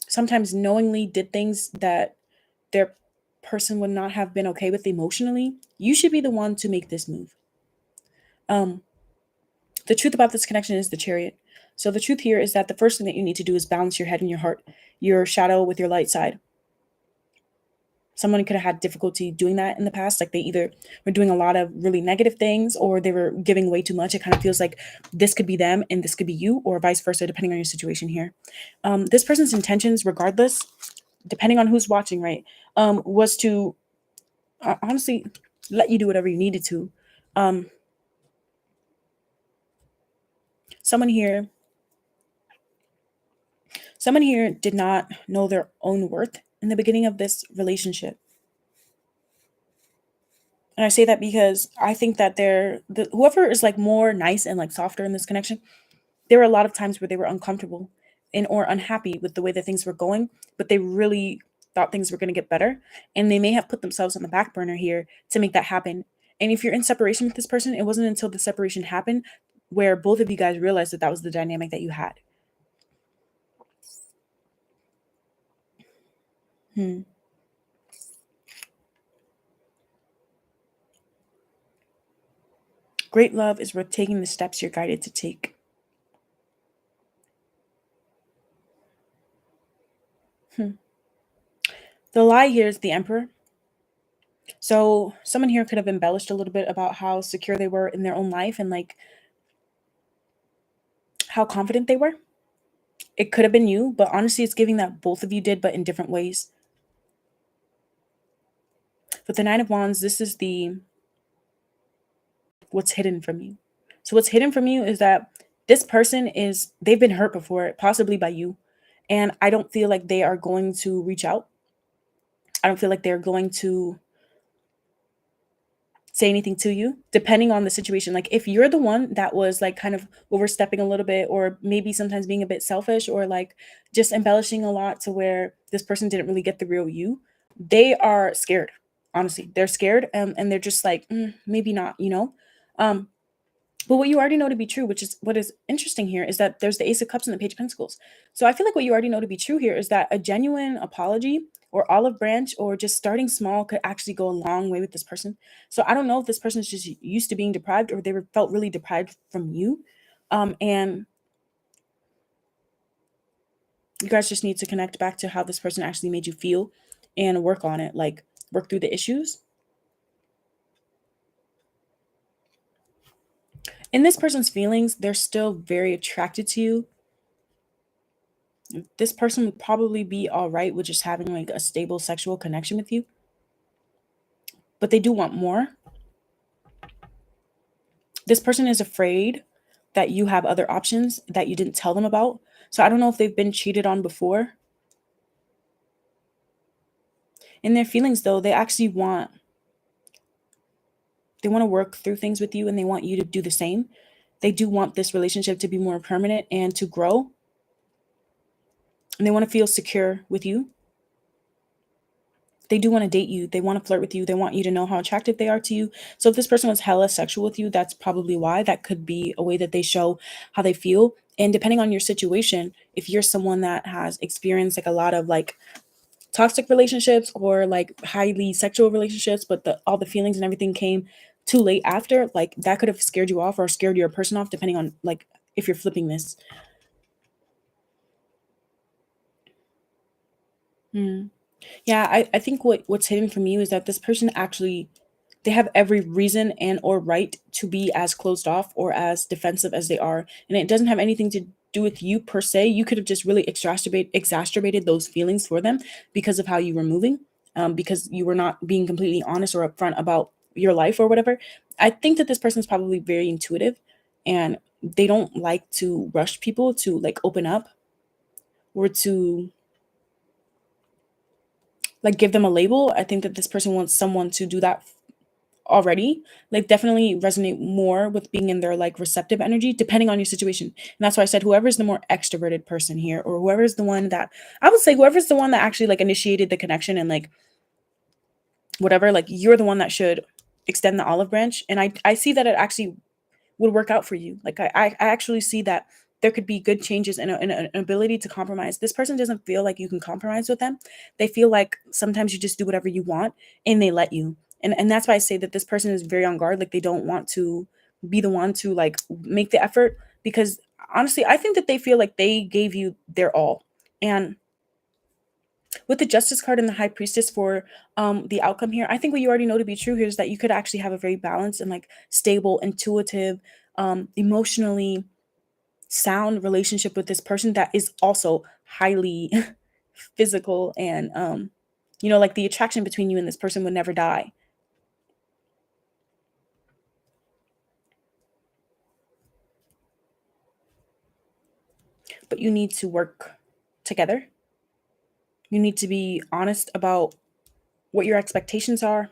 sometimes knowingly did things that their person would not have been okay with emotionally, you should be the one to make this move. The truth about this connection is the Chariot. So the truth here is that the first thing that you need to do is balance your head and your heart, your shadow with your light side. Someone could have had difficulty doing that in the past. Like they either were doing a lot of really negative things, or they were giving way too much. It kind of feels like this could be them and this could be you, or vice versa, depending on your situation here. This person's intentions, regardless, depending on who's watching, right, was to honestly let you do whatever you needed to. Someone here did not know their own worth in the beginning of this relationship. And I say that because I think that whoever is like more nice and like softer in this connection, there were a lot of times where they were uncomfortable and or unhappy with the way that things were going, but they really thought things were going to get better, and they may have put themselves on the back burner here to make that happen. And if you're in separation with this person, it wasn't until the separation happened where both of you guys realized that that was the dynamic that you had. Great love is worth taking the steps you're guided to take. The lie here is the Emperor. So someone here could have embellished a little bit about how secure they were in their own life and like how confident they were. It could have been you, but honestly, it's giving that both of you did, but in different ways. With the Nine of Wands, this is the what's hidden from you. So what's hidden from you is that this person they've been hurt before, possibly by you. And I don't feel like they are going to reach out. I don't feel like they're going to say anything to you, depending on the situation. Like if you're the one that was like kind of overstepping a little bit, or maybe sometimes being a bit selfish, or like just embellishing a lot to where this person didn't really get the real you, they are scared. Honestly, they're scared, and they're just like, maybe not. Um, but what you already know to be true, which is what is interesting here, is that there's the Ace of Cups and the Page of Pentacles. So I feel like what you already know to be true here is that a genuine apology or olive branch or just starting small could actually go a long way with this person. So I don't know if this person is just used to being deprived, or felt really deprived from you. And you guys just need to connect back to how this person actually made you feel and work on it, like work through the issues. In this person's feelings, they're still very attracted to you. This person would probably be all right with just having like a stable sexual connection with you, but they do want more. This person is afraid that you have other options that you didn't tell them about. So I don't know if they've been cheated on before. In their feelings though, they actually want to work through things with you, and they want you to do the same. They do want this relationship to be more permanent and to grow. And they want to feel secure with you. They do want to date you. They want to flirt with you. They want you to know how attractive they are to you. So if this person was hella sexual with you, that's probably why. That could be a way that they show how they feel. And depending on your situation, if you're someone that has experienced like a lot of like toxic relationships or like highly sexual relationships, but all the feelings and everything came too late after, like that could have scared you off or scared your person off, depending on like if you're flipping this. Hmm. Yeah, I think what's hidden from you is that this person actually, they have every reason and or right to be as closed off or as defensive as they are, and it doesn't have anything to do with you per se. You could have just really exacerbated those feelings for them because of how you were moving, because you were not being completely honest or upfront about your life or whatever. I think that this person is probably very intuitive, and they don't like to rush people to like open up or to like give them a label. I think that this person wants someone to do that already, like definitely resonate more with being in their like receptive energy, depending on your situation. And that's why I said whoever's the more extroverted person here, or whoever's the one that, I would say whoever's the one that actually like initiated the connection and like whatever, like you're the one that should extend the olive branch. And I see that it actually would work out for you. Like I actually see that there could be good changes and an ability to compromise. This person doesn't feel like you can compromise with them. They feel like sometimes you just do whatever you want and they let you. And that's why I say that this person is very on guard. Like they don't want to be the one to like make the effort, because honestly, I think that they feel like they gave you their all. And with the Justice card and the High Priestess for the outcome here, I think what you already know to be true here is that you could actually have a very balanced and like stable, intuitive, emotionally sound relationship with this person that is also highly physical, and you know, like the attraction between you and this person would never die. But you need to work together. You need to be honest about what your expectations are,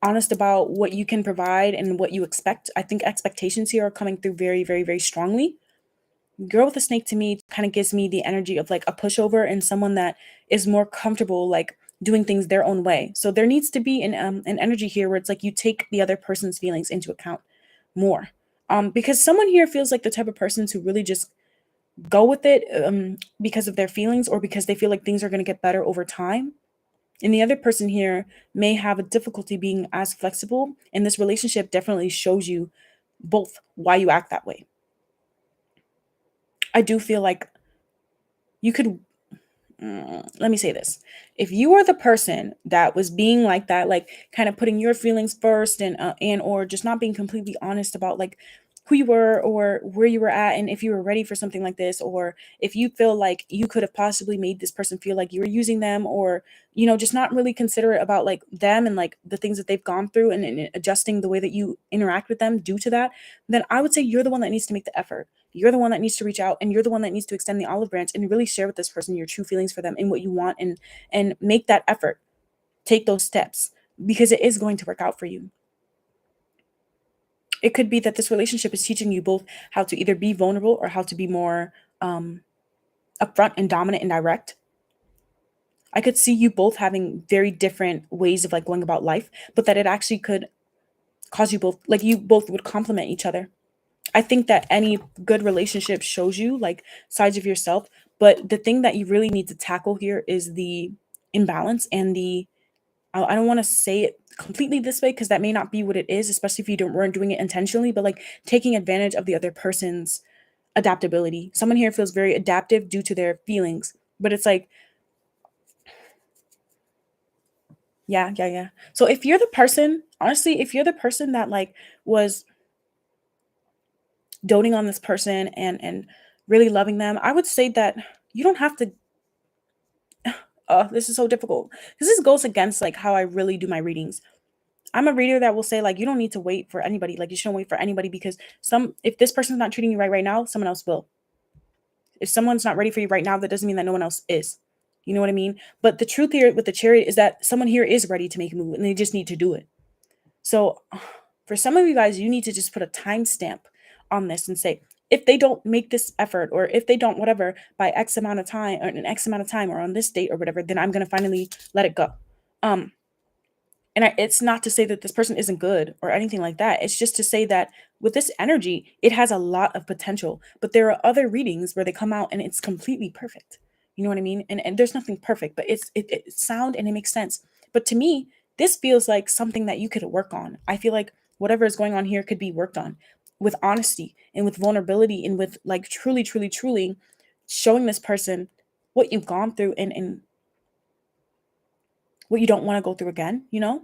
honest about what you can provide and what you expect. I think expectations here are coming through very, very, very strongly. Girl with a snake to me kind of gives me the energy of like a pushover and someone that is more comfortable like doing things their own way. So there needs to be an energy here where it's like you take the other person's feelings into account more. Because someone here feels like the type of person to really just go with it, because of their feelings or because they feel like things are going to get better over time. And the other person here may have a difficulty being as flexible, and this relationship definitely shows you both why you act that way. I do feel like you could, let me say this. If you were the person that was being like that, like kind of putting your feelings first, and or just not being completely honest about like who you were or where you were at, and if you were ready for something like this, or if you feel like you could have possibly made this person feel like you were using them, or you know, just not really considerate about like them and like the things that they've gone through, and adjusting the way that you interact with them due to that, then I would say you're the one that needs to make the effort. You're the one that needs to reach out, and you're the one that needs to extend the olive branch and really share with this person your true feelings for them and what you want, and make that effort. Take those steps, because it is going to work out for you. It could be that this relationship is teaching you both how to either be vulnerable or how to be more um upfront and dominant and direct. I could see you both having very different ways of like going about life, but that it actually could cause you both, like you both would complement each other. I think that any good relationship shows you like sides of yourself, but the thing that you really need to tackle here is the imbalance and the, I don't want to say it completely this way because that may not be what it is, especially if you don't weren't doing it intentionally, but like taking advantage of the other person's adaptability. Someone here feels very adaptive due to their feelings, but it's like, yeah, yeah, yeah. So if you're the person, honestly, if you're the person that like was doting on this person and really loving them, I would say that you don't have to. This is so difficult because this goes against like how I really do my readings. I'm a reader that will say like you don't need to wait for anybody. Like you shouldn't wait for anybody, because some, if this person's not treating you right now, someone else will. If someone's not ready for you right now, that doesn't mean that no one else is. You know what I mean? But the truth here with the Chariot is that someone here is ready to make a move and they just need to do it. So for some of you guys, you need to just put a timestamp on this and say, if they don't make this effort, or if they don't whatever by X amount of time, or an X amount of time, or on this date or whatever, then I'm gonna finally let it go. Um, it's not to say that this person isn't good or anything like that. It's just to say that with this energy, it has a lot of potential. But there are other readings where they come out and it's completely perfect. You know what I mean? And there's nothing perfect, but it's sound and it makes sense. But to me, this feels like something that you could work on. I feel like whatever is going on here could be worked on with honesty and with vulnerability and with like truly, truly, truly showing this person what you've gone through and what you don't want to go through again, you know?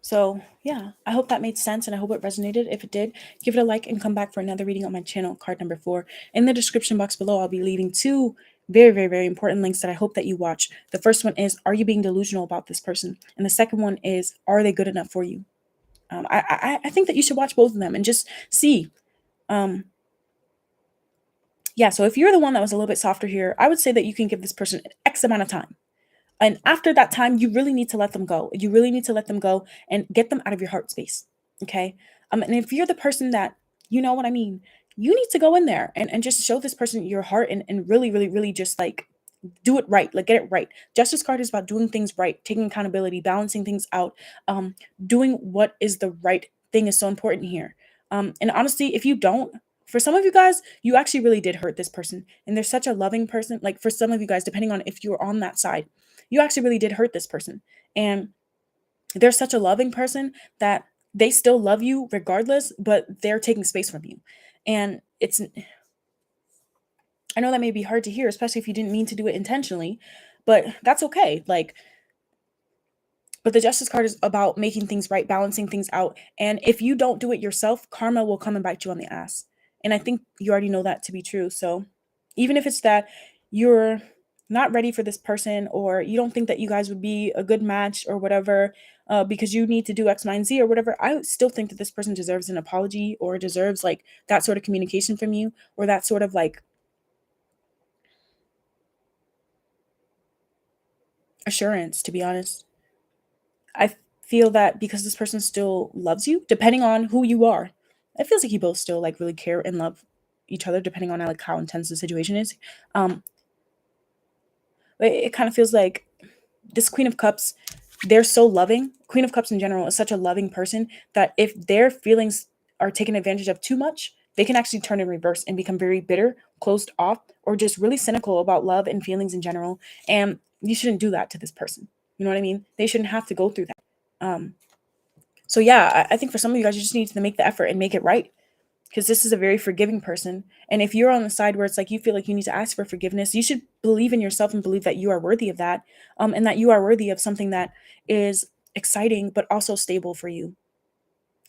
So, yeah, I hope that made sense and I hope it resonated. If it did, give it a like and come back for another reading on my channel, card number 4. In the description box below, I'll be leaving 2 very, very, very important links that I hope that you watch. The first one is, are you being delusional about this person? And the second one is, are they good enough for you? I think that you should watch both of them and just see. Um, yeah, so if you're the one that was a little bit softer here, I would say that you can give this person X amount of time. And after that time, you really need to let them go. You really need to let them go and get them out of your heart space. Okay. And if you're the person that, you know what I mean, you need to go in there and just show this person your heart and really, really, really just like do it right, like get it right. Justice card is about doing things right, taking accountability, balancing things out, doing what is the right thing is so important here. And honestly, if you don't, for some of you guys, you actually really did hurt this person, and they're such a loving person. Like for some of you guys, depending on if you're on that side, you actually really did hurt this person, and they're such a loving person that they still love you regardless, but they're taking space from you, and it's I know that may be hard to hear, especially if you didn't mean to do it intentionally, but that's okay. Like, but the justice card is about making things right, balancing things out. And if you don't do it yourself, karma will come and bite you on the ass. And I think you already know that to be true. So even if it's that you're not ready for this person or you don't think that you guys would be a good match or whatever, because you need to do X, Y, and Z or whatever, I still think that this person deserves an apology or deserves like that sort of communication from you or that sort of like assurance, to be honest. I feel that because this person still loves you, depending on who you are, it feels like you both still like really care and love each other, depending on like how intense the situation is. Um, it kind of feels like this Queen of Cups, they're so loving. Queen of Cups in general is such a loving person that if their feelings are taken advantage of too much, they can actually turn in reverse and become very bitter, closed off, or just really cynical about love and feelings in general. And you shouldn't do that to this person. You know what I mean? They shouldn't have to go through that. Um, so yeah, I think for some of you guys, you just need to make the effort and make it right because this is a very forgiving person. And if you're on the side where it's like you feel like you need to ask for forgiveness, you should believe in yourself and believe that you are worthy of that, and that you are worthy of something that is exciting but also stable for you.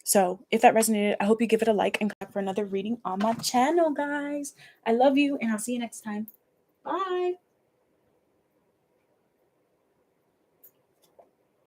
So if that resonated, I hope you give it a like and come back for another reading on my channel, guys. I love you, and I'll see you next time. Bye.